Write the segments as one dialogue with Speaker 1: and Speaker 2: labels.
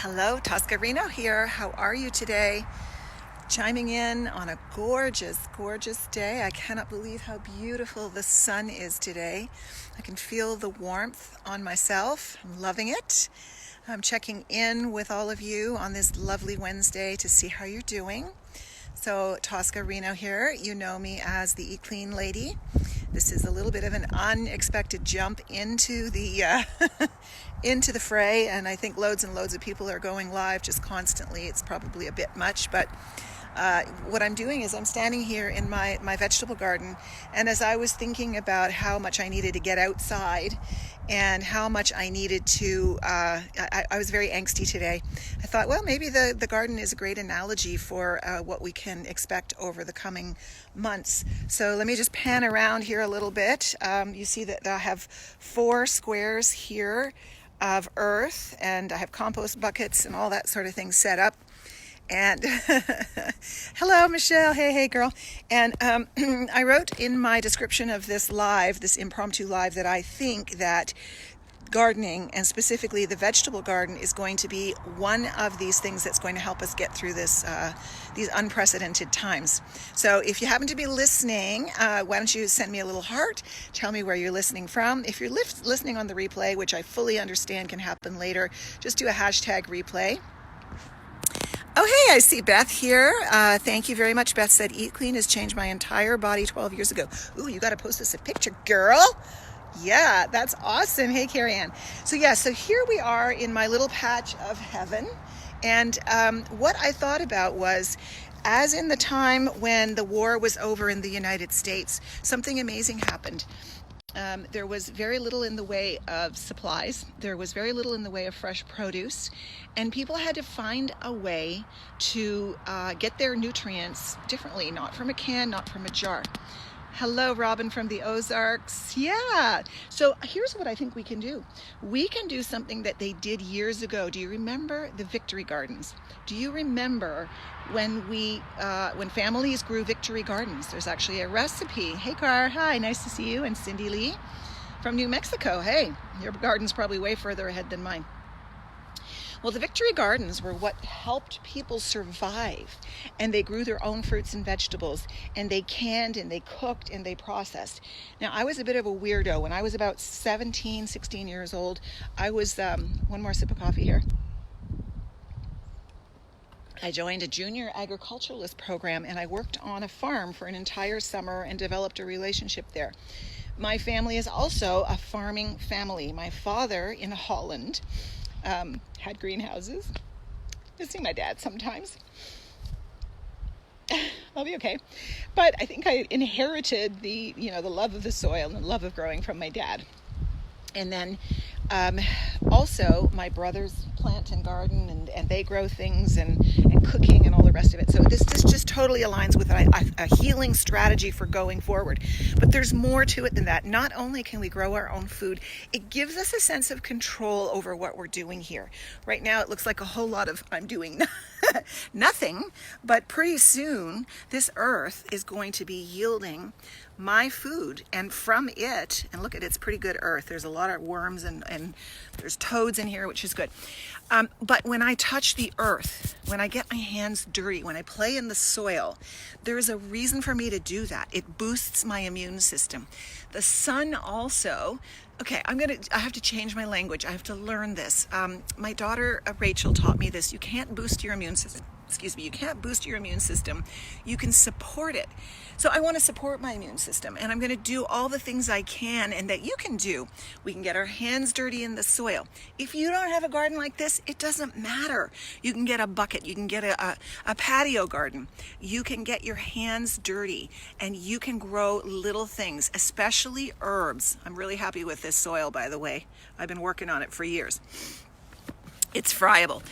Speaker 1: Hello, Tosca Reno here. How are you today? Chiming in on a gorgeous, gorgeous day. I cannot believe how beautiful the sun is today. I can feel the warmth on myself. I'm loving it. I'm checking in with all of you on this lovely Wednesday to see how you're doing. So, Tosca Reno here. You know me as the Eat Clean Lady. This is a little bit of an unexpected jump into the into the fray, and I think loads and loads of people are going live just constantly. It's probably a bit much, but what I'm doing is I'm standing here in my vegetable garden, and as I was thinking about how much I needed to get outside and how much I needed to, I was very angsty today. I thought, well, maybe the garden is a great analogy for what we can expect over the coming months. So let me just pan around here a little bit. You see that I have 4 squares here of earth, and I have compost buckets and all that sort of thing set up. And hello, Michelle. Hey, girl. And I wrote in my description of this live, this impromptu live, that I think that gardening, and specifically the vegetable garden, is going to be one of these things that's going to help us get through this these unprecedented times. So if you happen to be listening, why don't you send me a little heart, tell me where you're listening from. If you're listening on the replay, which I fully understand can happen later, just do a hashtag replay. Oh, hey, I see Beth here. Thank you very much. Beth said, Eat Clean has changed my entire body 12 years ago. Ooh, you got to post us a picture, girl. Yeah, that's awesome. Hey, Carrie Ann. So here we are in my little patch of heaven. And what I thought about was, as in the time when the war was over in the United States, something amazing happened. There was very little in the way of supplies. There was very little in the way of fresh produce. And people had to find a way to get their nutrients differently, not from a can, not from a jar. Hello, Robin from the Ozarks. Yeah. So here's what I think we can do. We can do something that they did years ago. Do you remember the victory gardens? Do you remember when families grew victory gardens? There's actually a recipe. Hey, Car. Hi. Nice to see you. And Cindy Lee from New Mexico. Hey, your garden's probably way further ahead than mine. Well, the victory gardens were what helped people survive, and they grew their own fruits and vegetables, and they canned and they cooked and they processed. Now, I was a bit of a weirdo. When I was about 17, 16 years old, I was, one more sip of coffee here. I joined a junior agriculturalist program, and I worked on a farm for an entire summer and developed a relationship there. My family is also a farming family. My father in Holland had greenhouses. I see my dad sometimes. I'll be okay. But I think I inherited the love of the soil and the love of growing from my dad. And then also my brothers plant and garden, and they grow things and cooking and all the rest of it. So this just totally aligns with a healing strategy for going forward. But there's more to it than that. Not only can we grow our own food, it gives us a sense of control over what we're doing here. Right now it looks like a whole lot of I'm doing nothing, but pretty soon this earth is going to be yielding my food, and from it, and look at it's pretty good earth. There's a lot of worms and there's toads in here, which is good. But when I touch the earth, when I get my hands dirty, when I play in the soil, there's a reason for me to do that. It boosts my immune system. The sun also, okay, I have to change my language. I have to learn this. My daughter, Rachel, taught me this. You can't boost your immune system. You can't boost your immune system. You can support it. So I want to support my immune system, and I'm going to do all the things I can and that you can do. We can get our hands dirty in the soil. If you don't have a garden like this, it doesn't matter. You can get a bucket. You can get a patio garden. You can get your hands dirty, and you can grow little things, especially herbs. I'm really happy with this soil, by the way. I've been working on it for years. It's friable.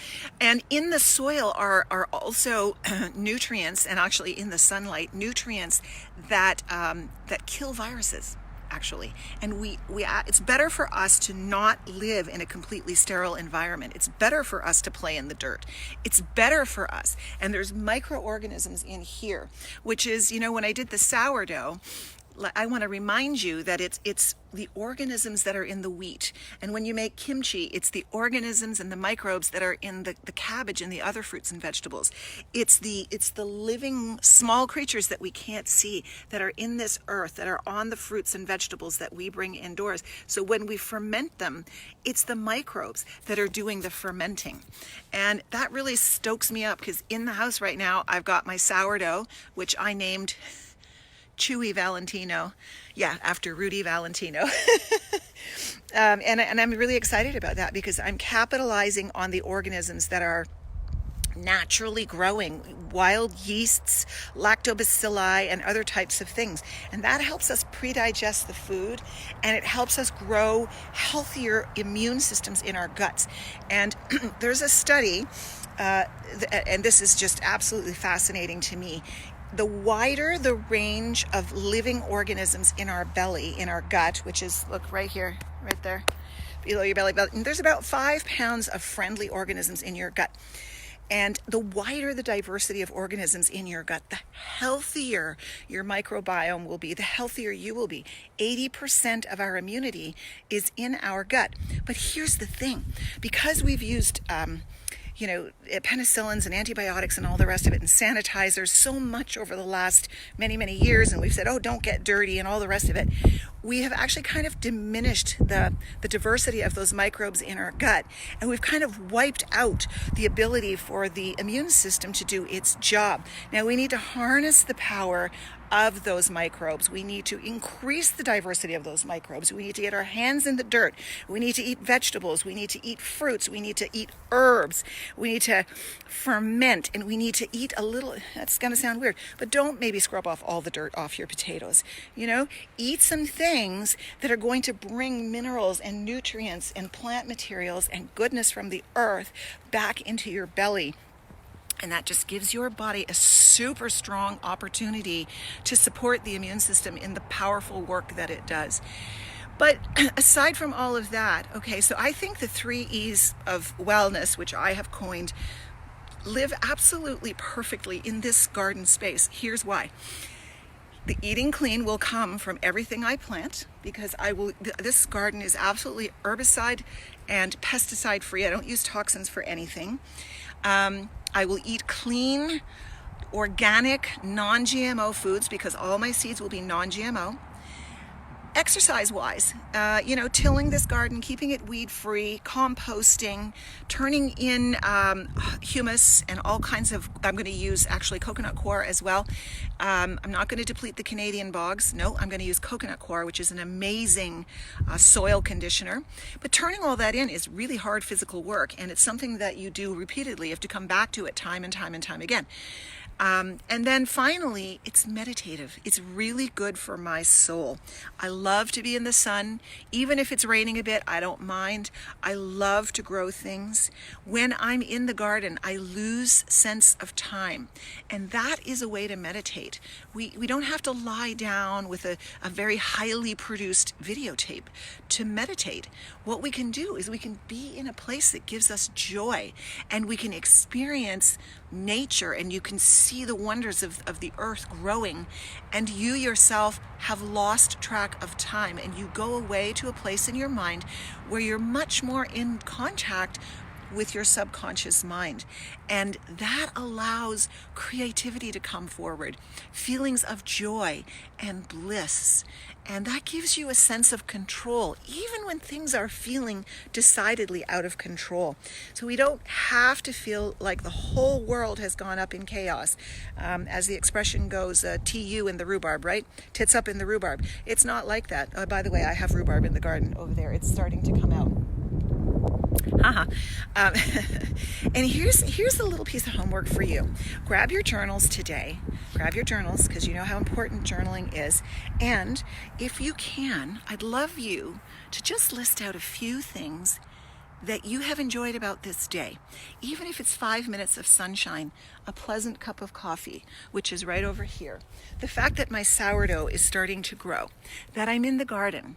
Speaker 1: And in the soil are also nutrients, and actually in the sunlight, nutrients that kill viruses, actually. And it's better for us to not live in a completely sterile environment. It's better for us to play in the dirt. It's better for us. And there's microorganisms in here, which is, when I did the sourdough, I want to remind you that it's the organisms that are in the wheat. And when you make kimchi, it's the organisms and the microbes that are in the cabbage and the other fruits and vegetables. It's the living small creatures that we can't see that are in this earth, that are on the fruits and vegetables that we bring indoors. So when we ferment them, it's the microbes that are doing the fermenting. And that really stokes me up, because in the house right now, I've got my sourdough, which I named Chewy Valentino, after Rudy Valentino. And I'm really excited about that, because I'm capitalizing on the organisms that are naturally growing, wild yeasts, lactobacilli, and other types of things. And that helps us pre-digest the food, and it helps us grow healthier immune systems in our guts. And there's a study, and this is just absolutely fascinating to me. The wider the range of living organisms in our belly, in our gut, which is, look right here, right there, below your belly button, there's about 5 pounds of friendly organisms in your gut. And the wider the diversity of organisms in your gut, the healthier your microbiome will be, the healthier you will be. 80% of our immunity is in our gut. But here's the thing, because we've used penicillins and antibiotics and all the rest of it, and sanitizers so much over the last many, many years, and we've said, oh, don't get dirty and all the rest of it, we have actually kind of diminished the diversity of those microbes in our gut, and we've kind of wiped out the ability for the immune system to do its job. Now we need to harness the power of those microbes. We need to increase the diversity of those microbes. We need to get our hands in the dirt. We need to eat vegetables. We need to eat fruits. We need to eat herbs. We need to ferment, and we need to eat a little, that's going to sound weird, but don't maybe scrub off all the dirt off your potatoes. Eat some things that are going to bring minerals and nutrients and plant materials and goodness from the earth back into your belly. And that just gives your body a super strong opportunity to support the immune system in the powerful work that it does. But aside from all of that, okay, so I think the 3 E's of wellness, which I have coined, live absolutely perfectly in this garden space. Here's why. The eating clean will come from everything I plant, because this garden is absolutely herbicide and pesticide free. I don't use toxins for anything. I will eat clean, organic, non-GMO foods, because all my seeds will be non-GMO. Exercise-wise, tilling this garden, keeping it weed-free, composting, turning in humus and all kinds of, I'm going to use actually coconut coir as well. I'm not going to deplete the Canadian bogs. No, I'm going to use coconut coir, which is an amazing soil conditioner. But turning all that in is really hard physical work, and it's something that you do repeatedly. You have to come back to it time and time and time again. And then finally, it's meditative. It's really good for my soul. I love to be in the sun. Even if it's raining a bit, I don't mind. I love to grow things. When I'm in the garden, I lose sense of time. And that is a way to meditate. We don't have to lie down with a very highly produced videotape to meditate. What we can do is we can be in a place that gives us joy, and we can experience nature, and you can see the wonders of the earth growing, and you yourself have lost track of time, and you go away to a place in your mind where you're much more in contact with your subconscious mind. And that allows creativity to come forward, feelings of joy and bliss. And that gives you a sense of control, even when things are feeling decidedly out of control. So we don't have to feel like the whole world has gone up in chaos. As the expression goes, TU in the rhubarb, right? Tits up in the rhubarb. It's not like that. By the way, I have rhubarb in the garden over there. It's starting to come out. And here's a little piece of homework for you. Grab your journals today. Grab your journals, because you know how important journaling is. And if you can, I'd love you to just list out a few things that you have enjoyed about this day. Even if it's 5 minutes of sunshine, a pleasant cup of coffee, which is right over here. The fact that my sourdough is starting to grow, that I'm in the garden,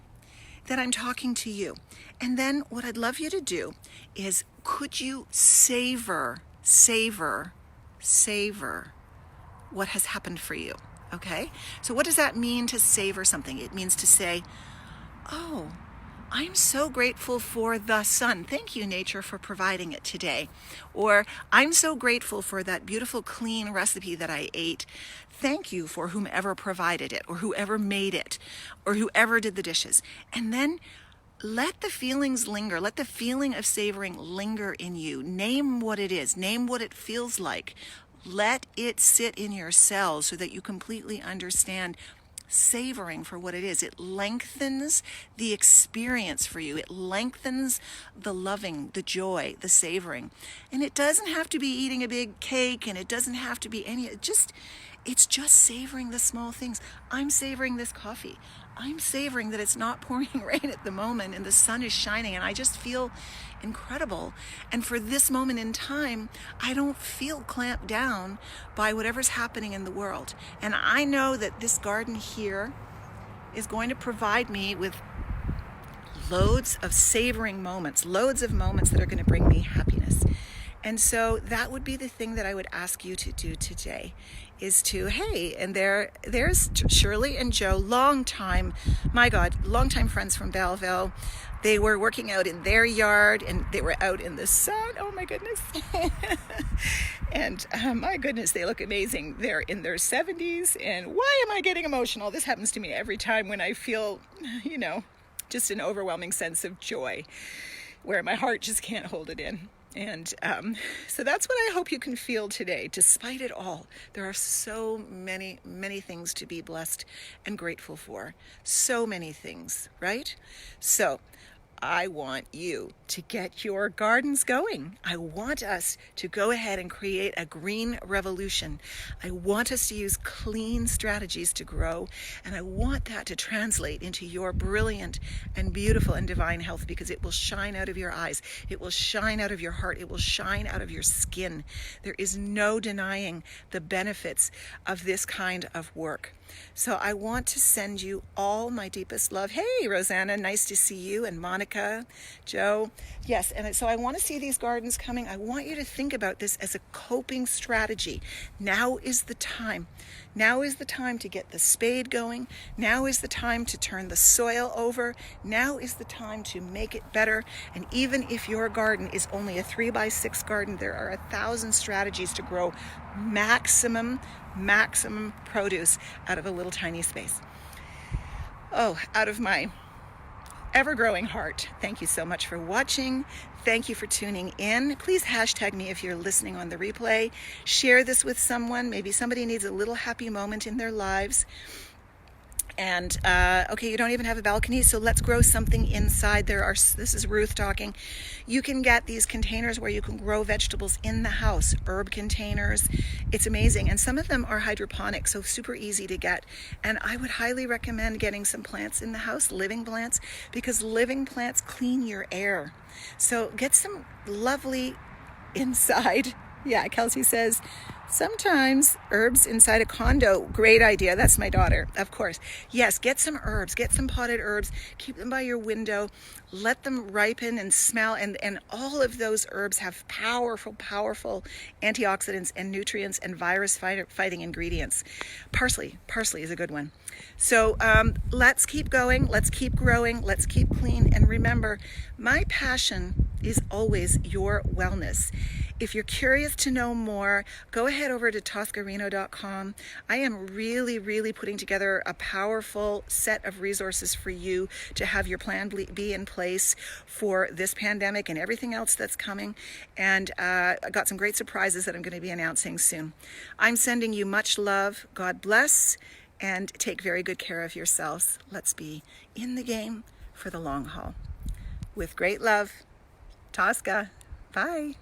Speaker 1: that I'm talking to you. And then what I'd love you to do is, could you savor what has happened for you? Okay? So what does that mean to savor something? It means to say, oh, I'm so grateful for the sun. Thank you, nature, for providing it today. Or I'm so grateful for that beautiful, clean recipe that I ate. Thank you for whomever provided it, or whoever made it, or whoever did the dishes. And then let the feelings linger. Let the feeling of savoring linger in you. Name what it is. Name what it feels like. Let it sit in your cells so that you completely understand savoring for what it is. It lengthens the experience for you. It lengthens the loving, the joy, the savoring. And it doesn't have to be eating a big cake, and it doesn't have to be it's just savoring the small things. I'm savoring this coffee. I'm savoring that it's not pouring rain at the moment and the sun is shining, and I just feel incredible. And for this moment in time, I don't feel clamped down by whatever's happening in the world. And I know that this garden here is going to provide me with loads of savoring moments, loads of moments that are going to bring me happiness. And so that would be the thing that I would ask you to do today, is to, hey, and there's Shirley and Joe, longtime friends from Belleville. They were working out in their yard, and they were out in the sun. Oh my goodness. And my goodness, they look amazing. They're in their 70s. And why am I getting emotional? This happens to me every time when I feel, just an overwhelming sense of joy, where my heart just can't hold it in. And so that's what I hope you can feel today. Despite it all, there are so many, many things to be blessed and grateful for. So many things, right? So I want you to get your gardens going. I want us to go ahead and create a green revolution. I want us to use clean strategies to grow, and I want that to translate into your brilliant and beautiful and divine health, because it will shine out of your eyes. It will shine out of your heart. It will shine out of your skin. There is no denying the benefits of this kind of work. So I want to send you all my deepest love. Hey, Rosanna, nice to see you. And Monica, Joe. Yes, and so I want to see these gardens coming. I want you to think about this as a coping strategy. Now is the time. Now is the time to get the spade going. Now is the time to turn the soil over. Now is the time to make it better. And even if your garden is only a 3x6 garden, there are 1,000 strategies to grow maximum produce out of a little tiny space. Oh, out of my ever-growing heart, thank you so much for watching. Thank you for tuning in. Please hashtag me if you're listening on the replay. Share this with someone. Maybe somebody needs a little happy moment in their lives. And okay, you don't even have a balcony, so let's grow something inside. This is Ruth talking. You can get these containers where you can grow vegetables in the house, herb containers. It's amazing. And some of them are hydroponic, so super easy to get. And I would highly recommend getting some plants in the house, living plants, because living plants clean your air. So get some lovely inside. Yeah, Kelsey says, sometimes herbs inside a condo. Great idea. That's my daughter, of course. Yes, get some herbs. Get some potted herbs. Keep them by your window. Let them ripen and smell. And all of those herbs have powerful antioxidants and nutrients and virus-fighting ingredients. Parsley is a good one. So let's keep going. Let's keep growing. Let's keep clean. And remember, my passion is always your wellness. If you're curious to know more, go ahead over to toscareno.com. I am really putting together a powerful set of resources for you to have your plan be in place for this pandemic and everything else that's coming. And I got some great surprises that I'm going to be announcing soon. I'm sending you much love. God bless, and take very good care of yourselves. Let's be in the game for the long haul. With great love, Tosca. Bye.